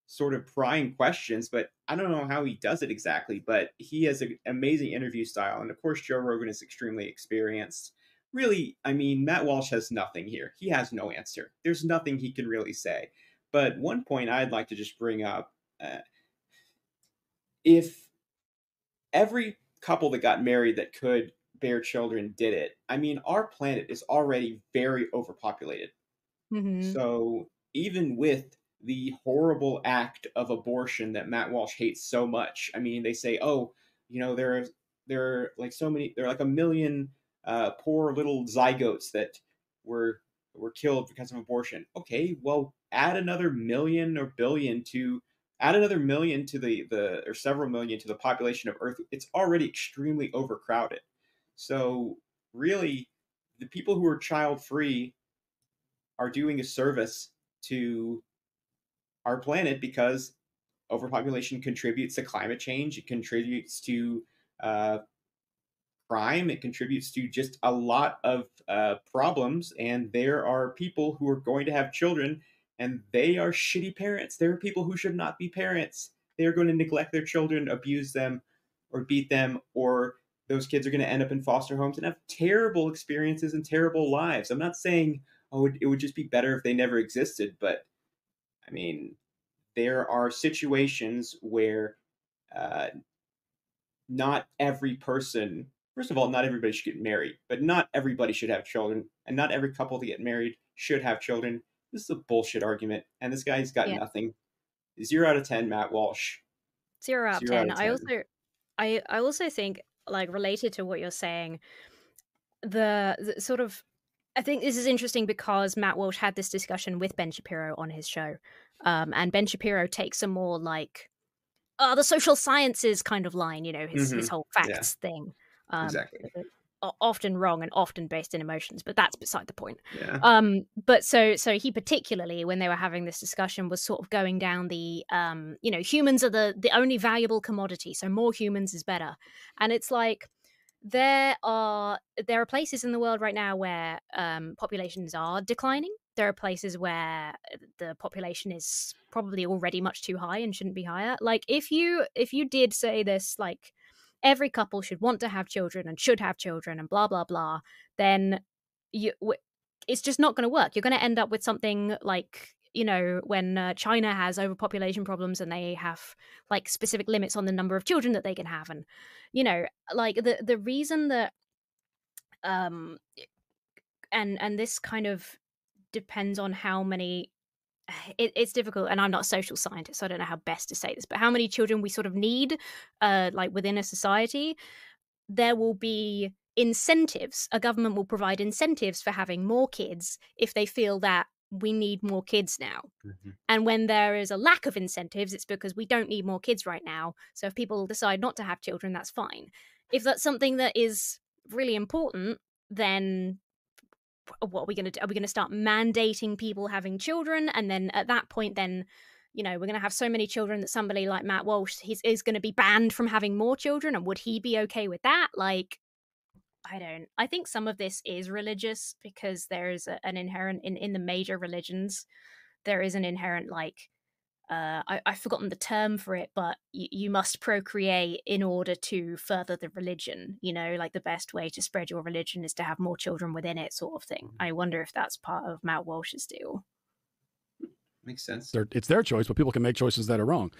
sort of prying questions, but I don't know how he does it exactly, but he has an amazing interview style. And of course, Joe Rogan is extremely experienced. Really, I mean, Matt Walsh has nothing here. He has no answer. There's nothing he can really say. But one point I'd like to just bring up, if every couple that got married that could bear children did it, I mean, our planet is already very overpopulated. So even with the horrible act of abortion that Matt Walsh hates so much, I mean, they say, oh, there are so many, there are a million poor little zygotes that were killed because of abortion. Okay, well, add another million or billion to the or several million to the population of Earth. It's already extremely overcrowded. So really, the people who are child free are doing a service to our planet, because overpopulation contributes to climate change. It contributes to crime. It contributes to just a lot of problems. And there are people who are going to have children, and they are shitty parents. There are people who should not be parents. They are going to neglect their children, abuse them, or beat them, or those kids are going to end up in foster homes and have terrible experiences and terrible lives. I'm not saying, oh, it would just be better if they never existed, but I mean, there are situations where not every person, first of all, not everybody should get married, but not everybody should have children, and not every couple to get married should have children. This is a bullshit argument, and this guy's got nothing. 0 out of 10, Matt Walsh. 0 out of 10. I also think, related to what you're saying, the sort of, I think this is interesting because Matt Walsh had this discussion with Ben Shapiro on his show, and Ben Shapiro takes a more the social sciences kind of line, his whole facts thing. Exactly. Often wrong and often based in emotions, but that's beside the point. Yeah. But so he particularly, when they were having this discussion, was sort of going down the, humans are the only valuable commodity, so more humans is better. And it's there are places in the world right now where populations are declining. There are places where the population is probably already much too high and shouldn't be higher. If you did say this, every couple should want to have children and should have children and blah blah blah, then it's just not going to work. You're going to end up with something when China has overpopulation problems and they have specific limits on the number of children that they can have, and the reason that and this kind of depends on how many. It's difficult, and I'm not a social scientist, so I don't know how best to say this, but how many children we sort of need within a society. There will be incentives. A government will provide incentives for having more kids if they feel that we need more kids now. Mm-hmm. And when there is a lack of incentives, it's because we don't need more kids right now. So if people decide not to have children, that's fine. If that's something that is really important, then what are we going to do? Are we going to start mandating people having children? And then at that point, then, you know, we're going to have so many children that somebody like Matt Walsh is going to be banned from having more children. And would he be okay with that? Like, I think some of this is religious, because there is an inherent in the major religions, there is an inherent, like, I've forgotten the term for it, but you must procreate in order to further the religion. You know, like the best way to spread your religion is to have more children within it, sort of thing. I wonder if that's part of Matt Walsh's deal. Makes sense. It's their choice, but people can make choices that are wrong.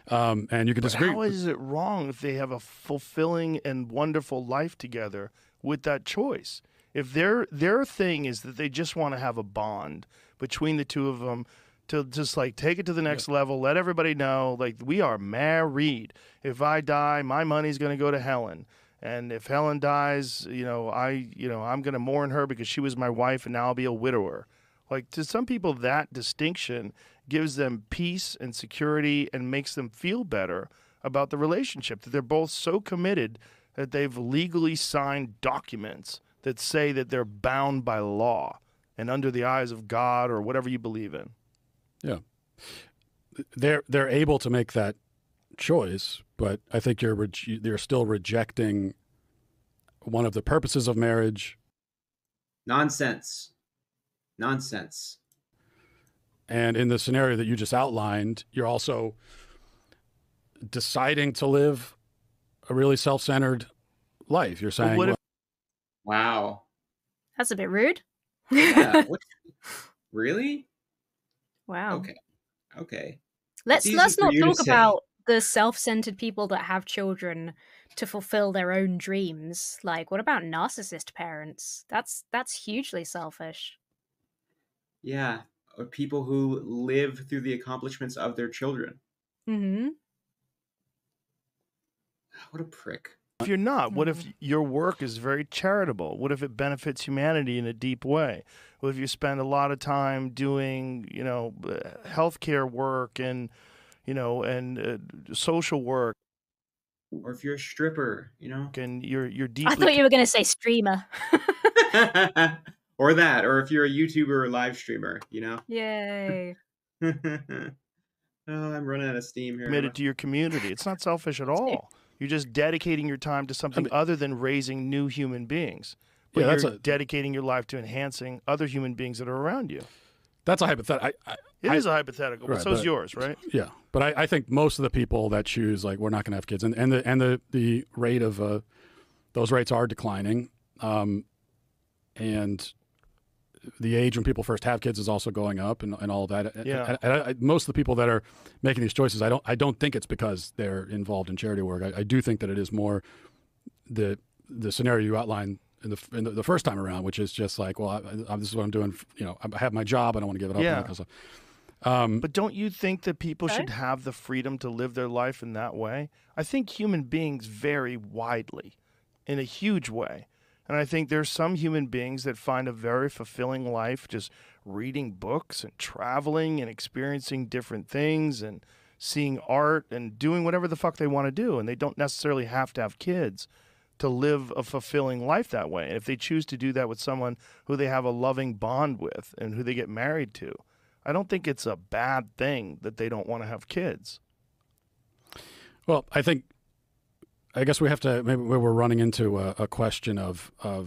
And you can disagree. How is it wrong if they have a fulfilling and wonderful life together with that choice? If their thing is that they just want to have a bond between the two of them, to just like take it to the next level, let everybody know, like, we are married. If I die, my money's going to go to Helen. And if Helen dies, I'm going to mourn her because she was my wife and now I'll be a widower. Like, to some people, that distinction gives them peace and security and makes them feel better about the relationship, that they're both so committed that they've legally signed documents that say that they're bound by law and under the eyes of God or whatever you believe in. Yeah. They're able to make that choice, but I think you're still rejecting one of the purposes of marriage. Nonsense. And in the scenario that you just outlined, you're also deciding to live a really self-centered life. You're saying, wow, that's a bit rude. Yeah. Really? Wow. Okay. Let's not talk about the self-centered people that have children to fulfill their own dreams. Like, what about narcissist parents? That's hugely selfish. Yeah, or people who live through the accomplishments of their children. Mm-hmm. What a prick. If you're not, what if your work is very charitable? What if it benefits humanity in a deep way? What if you spend a lot of time doing, healthcare work and, social work? Or if you're a stripper, and you're deeply. I thought you were going to say streamer. Or that, or if you're a YouTuber or live streamer, Yay. Oh, I'm running out of steam here. Committed to your community. It's not selfish at all. You're just dedicating your time to something other than raising new human beings. But you're dedicating your life to enhancing other human beings that are around you. That's a hypothetical. It is a hypothetical, but so is yours, right? Yeah, but I think most of the people that choose, like, we're not going to have kids, and the rate of those rates are declining, and the age when people first have kids is also going up, and all of that. Yeah. And most of the people that are making these choices, I don't think it's because they're involved in charity work. I do think that it is more the scenario you outlined in the first time around, which is just like, well, this is what I'm doing. I have my job. I don't want to give it up. Yeah. Because but don't you think that people should have the freedom to live their life in that way? I think human beings vary widely, in a huge way. And I think there's some human beings that find a very fulfilling life just reading books and traveling and experiencing different things and seeing art and doing whatever the fuck they want to do. And they don't necessarily have to have kids to live a fulfilling life that way. And if they choose to do that with someone who they have a loving bond with and who they get married to, I don't think it's a bad thing that they don't want to have kids. Well, I guess we have to, maybe we're running into a question of, now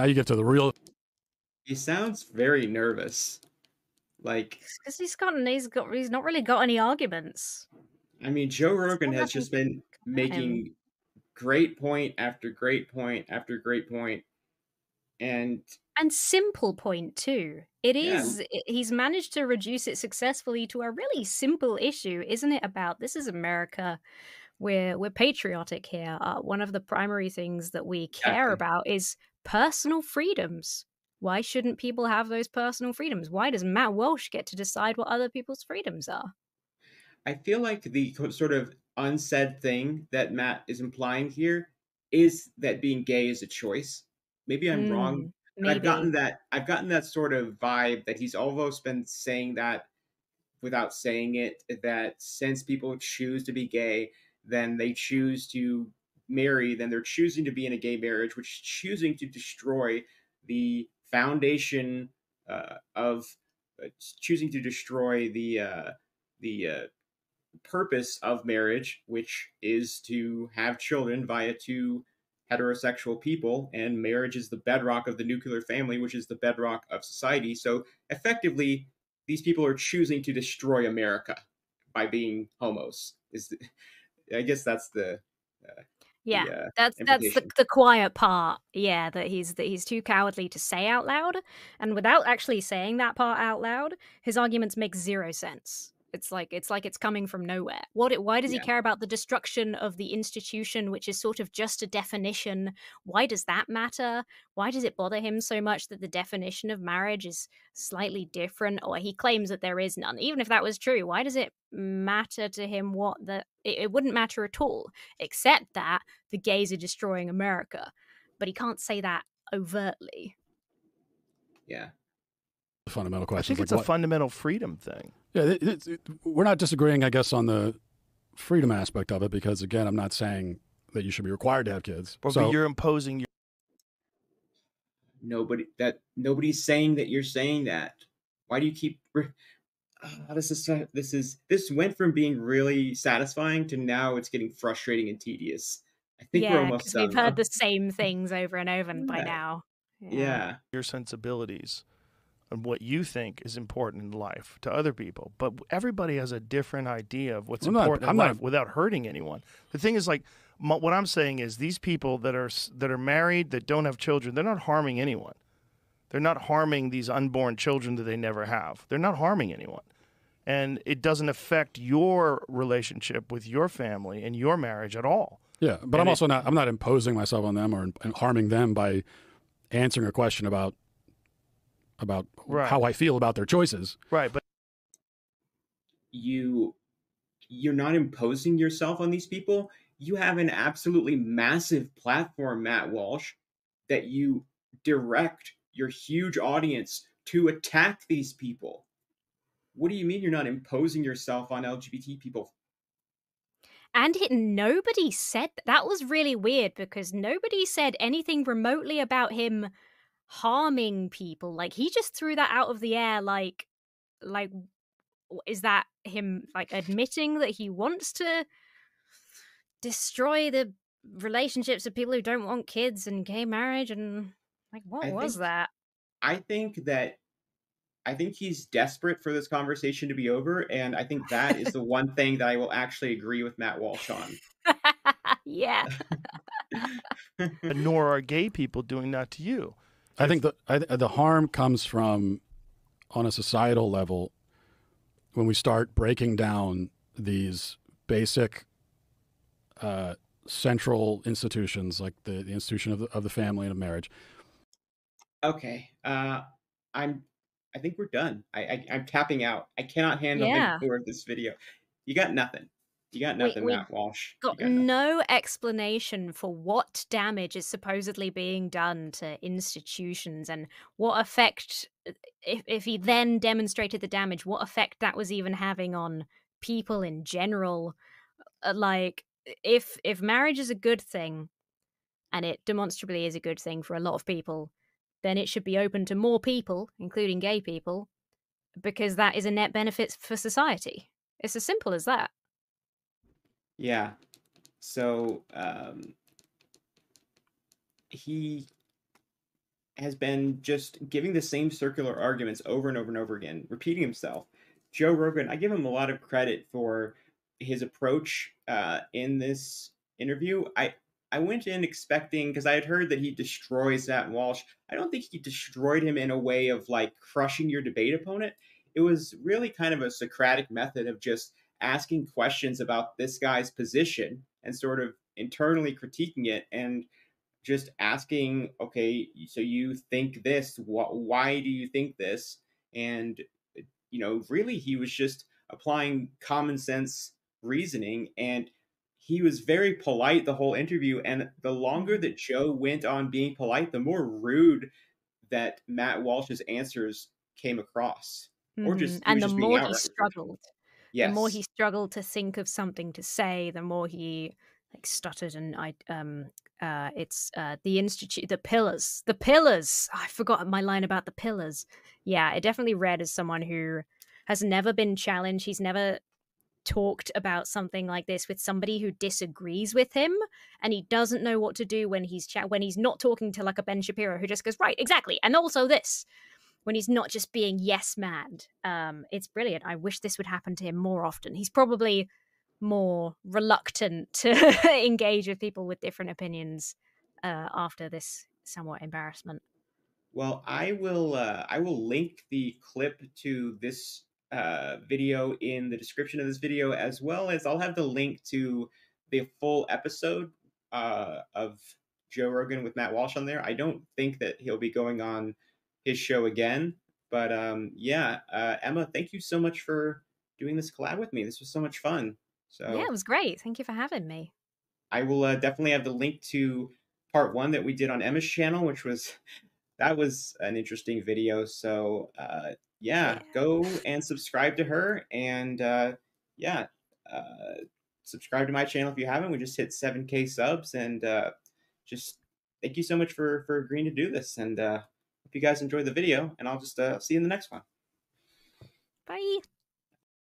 you get to the real. He sounds very nervous. Like, because he's not really got any arguments. I mean, Joe Rogan has just been making great point after great point after great point. And simple point too. It is. He's managed to reduce it successfully to a really simple issue, isn't it? About this is America. We're patriotic here. One of the primary things that we care about is personal freedoms. Why shouldn't people have those personal freedoms? Why does Matt Walsh get to decide what other people's freedoms are? I feel like the sort of unsaid thing that Matt is implying here is that being gay is a choice. Maybe I'm wrong. But Maybe. I've gotten that sort of vibe that he's almost been saying that without saying it, that since people choose to be gay, then they choose to marry, then they're choosing to be in a gay marriage, which is choosing to destroy the foundation of choosing to destroy the purpose of marriage, which is to have children via two heterosexual people, and marriage is the bedrock of the nuclear family, which is the bedrock of society. So effectively, these people are choosing to destroy America by being homos. I guess that's the that's the quiet part. Yeah, that he's too cowardly to say out loud, and without actually saying that part out loud, his arguments make zero sense. It's like it's coming from nowhere. Why does he care about the destruction of the institution, which is sort of just a definition? Why does that matter? Why does it bother him so much that the definition of marriage is slightly different, or he claims that there is none? Even if that was true, why does it matter to him it wouldn't matter at all, except that the gays are destroying America. But he can't say that overtly. Yeah. Fundamental question. I think it's a fundamental freedom thing. Yeah, we're not disagreeing, I guess, on the freedom aspect of it, because, again, I'm not saying that you should be required to have kids. But you're imposing your... Nobody's saying that you're saying that. Why do you keep... This went from being really satisfying to now it's getting frustrating and tedious. I think we're almost done. We've heard the same things over and over by now. Yeah. Your sensibilities and what you think is important in life to other people, but everybody has a different idea of what's important in life without hurting anyone. The thing is, like, what I'm saying is these people that are married, that don't have children, they're not harming anyone. They're not harming these unborn children that they never have. They're not harming anyone. And it doesn't affect your relationship with your family and your marriage at all. Yeah, but I'm not imposing myself on them or harming them by answering a question about how I feel about their choices. Right, but you're not imposing yourself on these people. You have an absolutely massive platform, Matt Walsh, that you direct your huge audience to attack these people. What do you mean you're not imposing yourself on LGBT people? And nobody said that was really weird, because nobody said anything remotely about him harming people. Like, he just threw that out of the air. Like is that him like admitting that he wants to destroy the relationships of people who don't want kids and gay marriage? And like, what was that? I think he's desperate for this conversation to be over, and I think that is the one thing that I will actually agree with Matt Walsh on. Yeah. Nor are gay people doing that to you. I think the harm comes from, on a societal level, when we start breaking down these basic central institutions, like the institution of the family and of marriage. Okay, I think we're done. I'm tapping out. I cannot handle any more of this video. You got nothing. You got nothing, Matt Walsh. Got no explanation for what damage is supposedly being done to institutions, and what effect, if he then demonstrated the damage, what effect that was even having on people in general. Like, if marriage is a good thing, and it demonstrably is a good thing for a lot of people, then it should be open to more people, including gay people, because that is a net benefit for society. It's as simple as that. Yeah. So he has been just giving the same circular arguments over and over and over again, repeating himself. Joe Rogan, I give him a lot of credit for his approach in this interview. I went in expecting, because I had heard that he destroys Matt Walsh. I don't think he destroyed him in a way of like crushing your debate opponent. It was really kind of a Socratic method of just asking questions about this guy's position and sort of internally critiquing it, and just asking, okay, so you think this, why do you think this? And, really he was just applying common sense reasoning, and he was very polite the whole interview. And the longer that Joe went on being polite, the more rude that Matt Walsh's answers came across. Or just, and the just more being he struggled, yes. the more he struggled to think of something to say, the more he like stuttered. And it's the institute, the pillars. I forgot my line about the pillars. Yeah, it definitely read as someone who has never been challenged. He's never talked about something like this with somebody who disagrees with him, and he doesn't know what to do when he's not talking to like a Ben Shapiro who just goes, right, exactly, and also this, when he's not just being yes mad. It's brilliant. I wish this would happen to him more often. He's probably more reluctant to engage with people with different opinions after this somewhat embarrassment. Well, I will link the clip to this video in the description of this video, as well as I'll have the link to the full episode of Joe Rogan with Matt Walsh on there. I don't think that he'll be going on his show again, but Emma, thank you so much for doing this collab with me. This was so much fun. So yeah, it was great. Thank you for having me. I will definitely have the link to part 1 that we did on Emma's channel, which was that was an interesting video. So go and subscribe to her, and subscribe to my channel if you haven't. We just hit 7K subs, and just thank you so much for agreeing to do this, and hope you guys enjoyed the video, and I'll just see you in the next one. Bye.